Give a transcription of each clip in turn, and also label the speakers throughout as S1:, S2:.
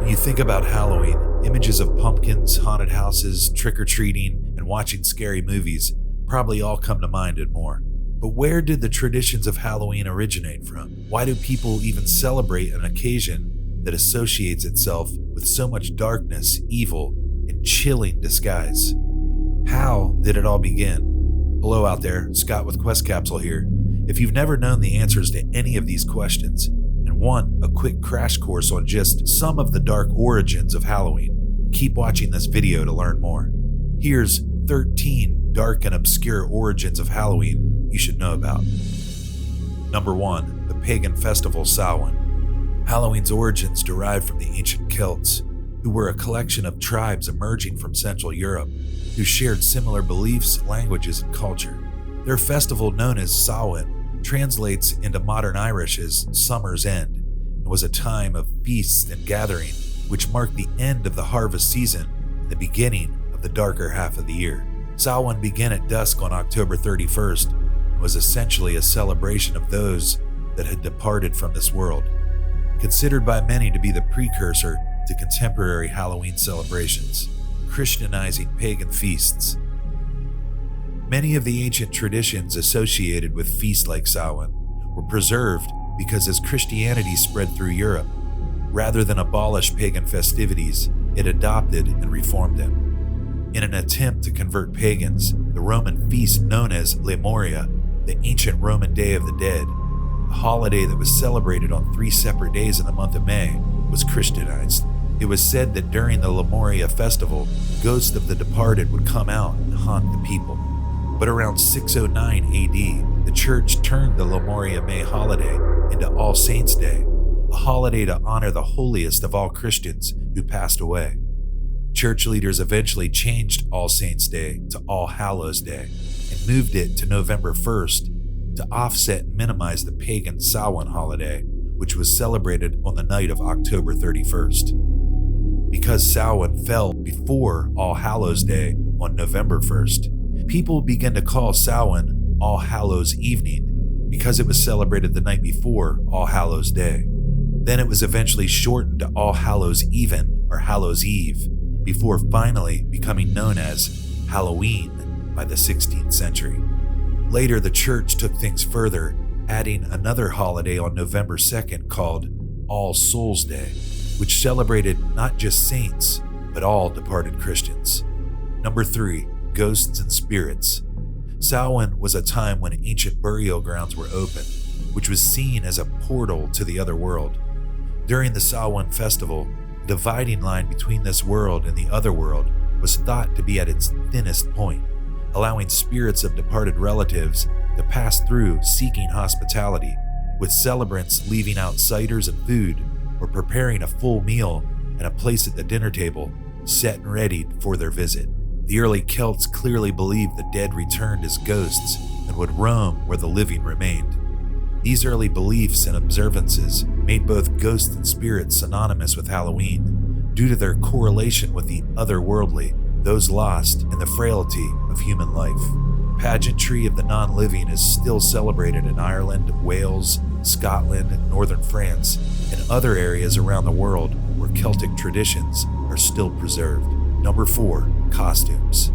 S1: When you think about Halloween, images of pumpkins, haunted houses, trick-or-treating, and watching scary movies probably all come to mind and more. But where did the traditions of Halloween originate from? Why do people even celebrate an occasion that associates itself with so much darkness, evil, and chilling disguise? How did it all begin? Hello out there, Scott with Quest Capsule here. If you've never known the answers to any of these questions and want a quick crash course on just some of the dark origins of Halloween, keep watching this video to learn more. Here's 13 dark and obscure origins of Halloween you should know about. Number 1, the pagan festival Samhain. Halloween's origins derive from the ancient Celts, who were a collection of tribes emerging from Central Europe, who shared similar beliefs, languages, and culture. Their festival, known as Samhain, translates into modern Irish as Summer's End, and was a time of feasts and gathering, which marked the end of the harvest season and the beginning of the darker half of the year. Samhain began at dusk on October 31st and was essentially a celebration of those that had departed from this world, considered by many to be the precursor to contemporary Halloween celebrations, Christianizing pagan feasts. Many of the ancient traditions associated with feasts like Samhain were preserved because as Christianity spread through Europe, rather than abolish pagan festivities, it adopted and reformed them. In an attempt to convert pagans, the Roman feast known as Lemuria, the ancient Roman Day of the Dead, a holiday that was celebrated on 3 separate days in the month of May, was Christianized. It was said that during the Lemuria festival, ghosts of the departed would come out and haunt the people. But around 609 AD, the church turned the Lemuria May holiday into All Saints' Day, a holiday to honor the holiest of all Christians who passed away. Church leaders eventually changed All Saints' Day to All Hallows' Day and moved it to November 1st to offset and minimize the pagan Samhain holiday, which was celebrated on the night of October 31st. Because Samhain fell before All Hallows' Day on November 1st, people began to call Samhain All Hallows Evening because it was celebrated the night before All Hallows' Day. Then it was eventually shortened to All Hallows Even or Hallows Eve, before finally becoming known as Halloween by the 16th century. Later, the church took things further, adding another holiday on November 2nd called All Souls' Day, which celebrated not just saints, but all departed Christians. Number 3, ghosts and spirits. Samhain was a time when ancient burial grounds were opened, which was seen as a portal to the other world. During the Samhain festival, the dividing line between this world and the other world was thought to be at its thinnest point, allowing spirits of departed relatives to pass through seeking hospitality, with celebrants leaving out ciders and food or preparing a full meal and a place at the dinner table set and ready for their visit. The early Celts clearly believed the dead returned as ghosts and would roam where the living remained. These early beliefs and observances made both ghosts and spirits synonymous with Halloween due to their correlation with the otherworldly, those lost, and the frailty of human life. Pageantry of the non-living is still celebrated in Ireland, Wales, Scotland, northern France, and other areas around the world where Celtic traditions are still preserved. Number 4, costumes.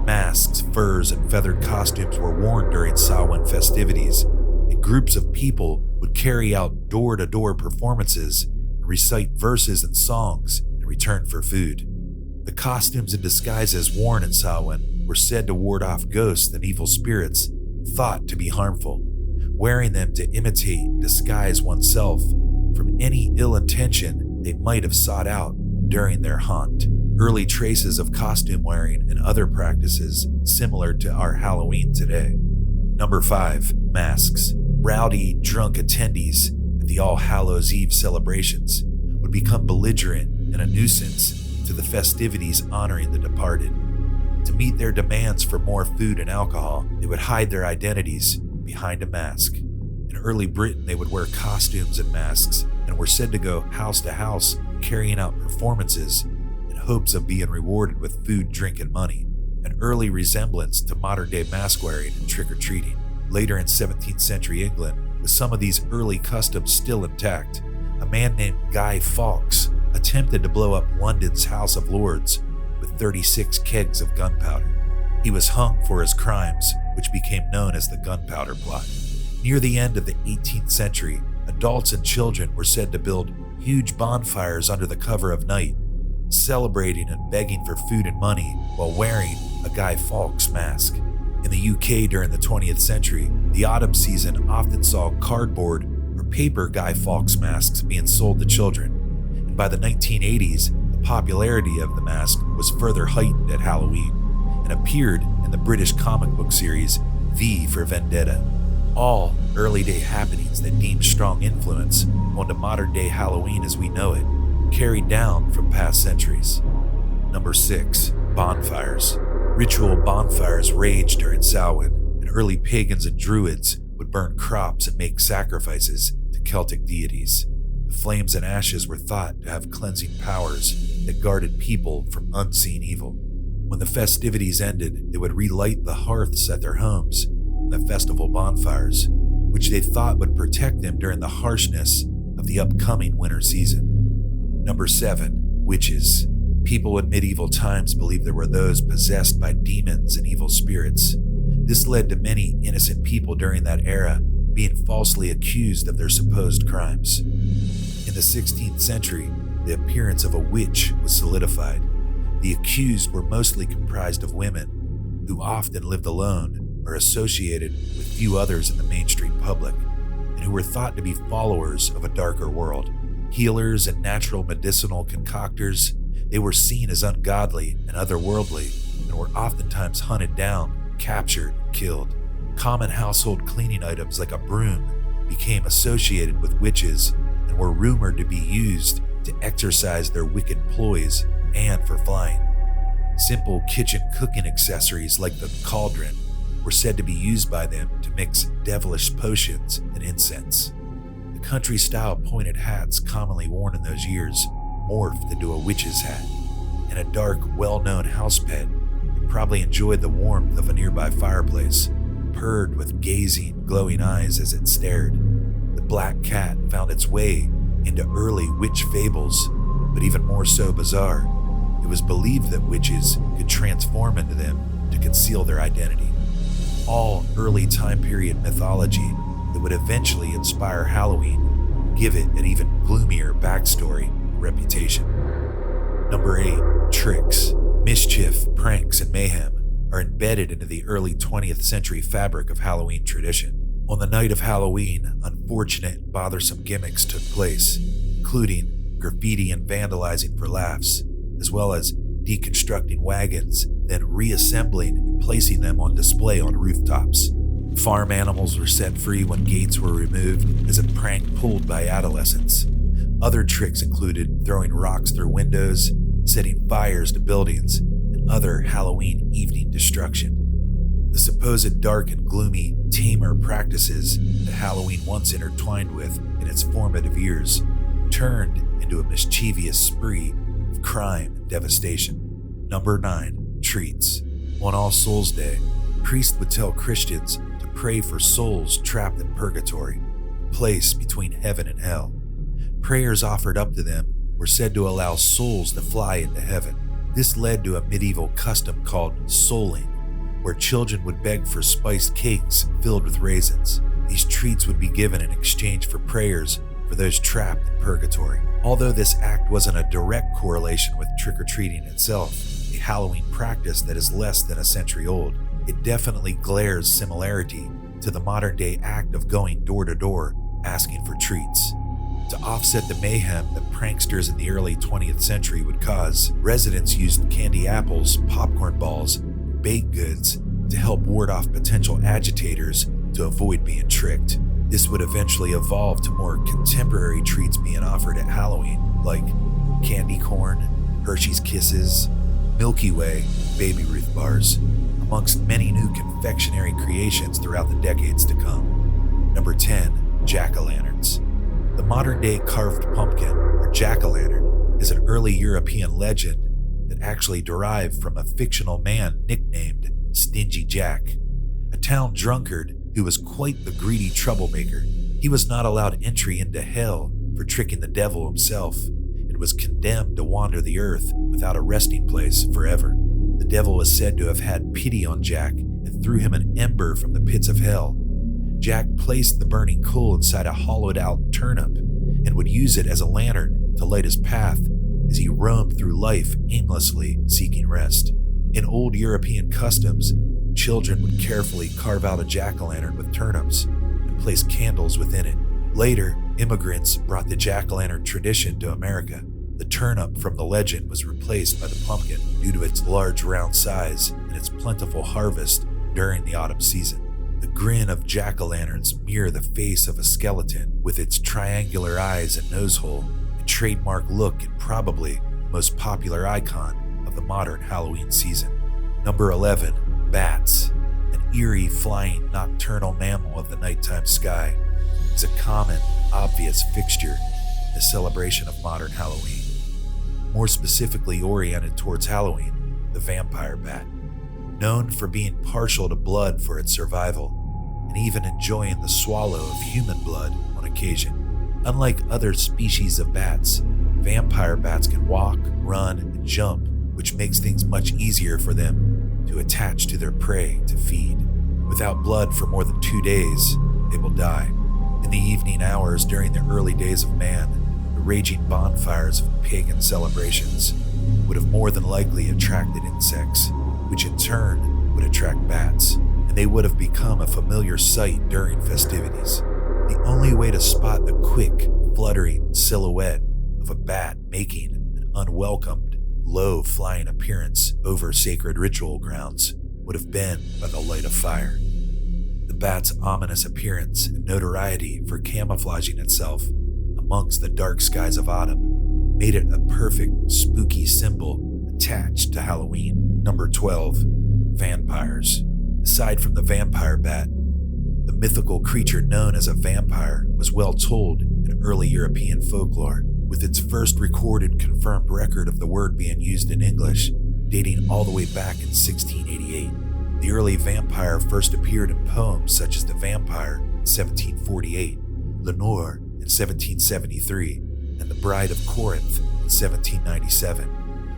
S1: Masks, furs, and feathered costumes were worn during Samhain festivities, and groups of people would carry out door-to-door performances and recite verses and songs in return for food. The costumes and disguises worn in Samhain were said to ward off ghosts and evil spirits thought to be harmful, wearing them to imitate and disguise oneself from any ill intention they might have sought out during their haunt. Early traces of costume wearing and other practices similar to our Halloween today. Number 5, masks. Rowdy, drunk attendees at the All Hallows Eve celebrations would become belligerent and a nuisance to the festivities honoring the departed. To meet their demands for more food and alcohol, they would hide their identities behind a mask. In early Britain, they would wear costumes and masks and were said to go house to house carrying out performances in hopes of being rewarded with food, drink, and money, an early resemblance to modern-day mask wearing and trick-or-treating. Later in 17th century England, with some of these early customs still intact, a man named Guy Fawkes attempted to blow up London's House of Lords with 36 kegs of gunpowder. He was hung for his crimes, which became known as the Gunpowder Plot. Near the end of the 18th century, adults and children were said to build huge bonfires under the cover of night, celebrating and begging for food and money while wearing a Guy Fawkes mask. In the UK during the 20th century, the autumn season often saw cardboard or paper Guy Fawkes masks being sold to children. And by the 1980s, the popularity of the mask was further heightened at Halloween and appeared in the British comic book series V for Vendetta. All early day happenings that deemed strong influence onto modern day Halloween as we know it, carried down from past centuries. Number 6. Bonfires. Ritual bonfires raged during Samhain, and early pagans and druids would burn crops and make sacrifices to Celtic deities. The flames and ashes were thought to have cleansing powers that guarded people from unseen evil. When the festivities ended, they would relight the hearths at their homes, the festival bonfires, which they thought would protect them during the harshness of the upcoming winter season. Number 7. Witches. People in medieval times believed there were those possessed by demons and evil spirits. This led to many innocent people during that era being falsely accused of their supposed crimes. In the 16th century, the appearance of a witch was solidified. The accused were mostly comprised of women, who often lived alone or associated with few others in the mainstream public, and who were thought to be followers of a darker world. Healers and natural medicinal concoctors, they were seen as ungodly and otherworldly, and were oftentimes hunted down, captured, and killed. Common household cleaning items like a broom became associated with witches and were rumored to be used to exercise their wicked ploys and for flying. Simple kitchen cooking accessories like the cauldron were said to be used by them to mix devilish potions and incense. The country-style pointed hats commonly worn in those years morphed into a witch's hat, and a dark, well-known house pet that probably enjoyed the warmth of a nearby fireplace purred with gazing, glowing eyes as it stared. The black cat found its way into early witch fables, but even more so bizarre, it was believed that witches could transform into them to conceal their identity. All early time period mythology that would eventually inspire Halloween give it an even gloomier backstory and reputation. Number 8. Tricks. Mischief, pranks, and mayhem are embedded into the early 20th century fabric of Halloween tradition. On the night of Halloween, unfortunate and bothersome gimmicks took place, including graffiti and vandalizing for laughs, as well as deconstructing wagons, then reassembling and placing them on display on rooftops. Farm animals were set free when gates were removed as a prank pulled by adolescents. Other tricks included throwing rocks through windows, setting fires to buildings, and other Halloween evening destruction. The supposed dark and gloomy, tamer practices that Halloween once intertwined with in its formative years turned into a mischievous spree of crime and devastation. Number 9. Treats. On All Souls Day, priests would tell Christians to pray for souls trapped in purgatory, a place between heaven and hell. Prayers offered up to them were said to allow souls to fly into heaven. This led to a medieval custom called souling, where children would beg for spiced cakes filled with raisins. These treats would be given in exchange for prayers for those trapped in purgatory. Although this act wasn't a direct correlation with trick-or-treating itself, a Halloween practice that is less than a century old, it definitely glares similarity to the modern-day act of going door to door asking for treats. To offset the mayhem that pranksters in the early 20th century would cause, residents used candy apples, popcorn balls, and baked goods to help ward off potential agitators to avoid being tricked. This would eventually evolve to more contemporary treats being offered at Halloween, like candy corn, Hershey's Kisses, Milky Way, Baby Ruth bars, amongst many new confectionery creations throughout the decades to come. Number 10. Jack-o'-lanterns. The modern-day carved pumpkin, or jack-o'-lantern, is an early European legend that actually derived from a fictional man nicknamed Stingy Jack, a town drunkard who was quite the greedy troublemaker. He was not allowed entry into hell for tricking the devil himself, and was condemned to wander the earth without a resting place forever. The devil was said to have had pity on Jack and threw him an ember from the pits of hell. Jack placed the burning coal inside a hollowed-out turnip and would use it as a lantern to light his path as he roamed through life aimlessly seeking rest. In old European customs, children would carefully carve out a jack-o'-lantern with turnips and place candles within it. Later, immigrants brought the jack-o'-lantern tradition to America. The turnip from the legend was replaced by the pumpkin due to its large round size and its plentiful harvest during the autumn season. The grin of jack-o'-lanterns mirror the face of a skeleton with its triangular eyes and nose hole, a trademark look and probably the most popular icon of the modern Halloween season. Number 11, bats. An eerie, flying, nocturnal mammal of the nighttime sky is a common, obvious fixture in the celebration of modern Halloween. More specifically oriented towards Halloween, the vampire bat. Known for being partial to blood for its survival, and even enjoying the swallow of human blood on occasion. Unlike other species of bats, vampire bats can walk, run, and jump, which makes things much easier for them to attach to their prey to feed. Without blood for more than 2 days, they will die. In the evening hours during the early days of man, the raging bonfires of pagan celebrations would have more than likely attracted insects, which in turn would attract bats, and they would have become a familiar sight during festivities. The only way to spot the quick, fluttering silhouette of a bat making an unwelcomed, low-flying appearance over sacred ritual grounds would have been by the light of fire. The bat's ominous appearance and notoriety for camouflaging itself amongst the dark skies of autumn made it a perfect, spooky symbol attached to Halloween. Number 12, vampires. Aside from the vampire bat, the mythical creature known as a vampire was well told in early European folklore, with its first recorded confirmed record of the word being used in English dating all the way back in 1688. The early vampire first appeared in poems such as The Vampire in 1748, Lenore in 1773, and The Bride of Corinth in 1797,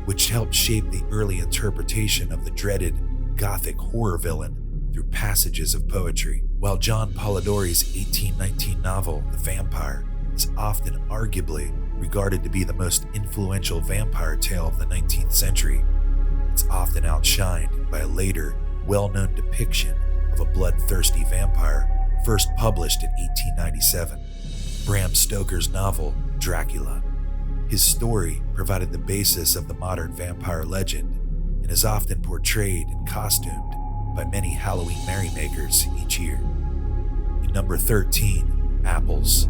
S1: which helped shape the early interpretation of the dreaded Gothic horror villain through passages of poetry. While John Polidori's 1819 novel, The Vampire, is often arguably regarded to be the most influential vampire tale of the 19th century, it's often outshined by a later, well-known depiction of a bloodthirsty vampire first published in 1897, Bram Stoker's novel, Dracula. His story provided the basis of the modern vampire legend and is often portrayed and costumed by many Halloween merrymakers each year. And number 13, apples.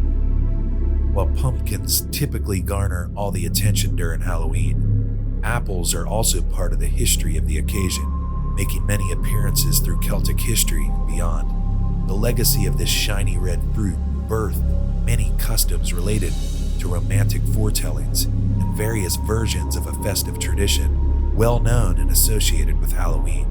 S1: While pumpkins typically garner all the attention during Halloween, apples are also part of the history of the occasion, making many appearances through Celtic history and beyond. The legacy of this shiny red fruit birthed many customs related to romantic foretellings and various versions of a festive tradition well known and associated with Halloween,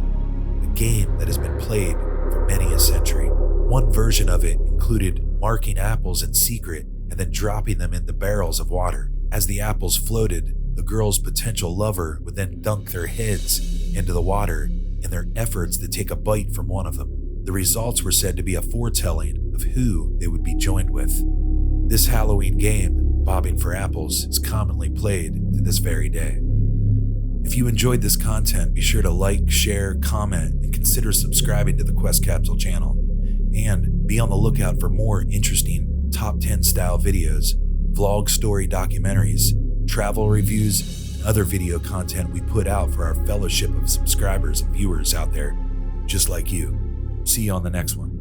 S1: a game that has been played for many a century. One version of it included marking apples in secret and then dropping them into barrels of water. As the apples floated, the girl's potential lover would then dunk their heads into the water in their efforts to take a bite from one of them. The results were said to be a foretelling of who they would be joined with. This Halloween game, bobbing for apples, is commonly played to this very day. If you enjoyed this content, be sure to like, share, comment, and consider subscribing to the Quest Capsule channel. And be on the lookout for more interesting top 10 style videos, vlog story documentaries, travel reviews, and other video content we put out for our fellowship of subscribers and viewers out there just like you. See you on the next one.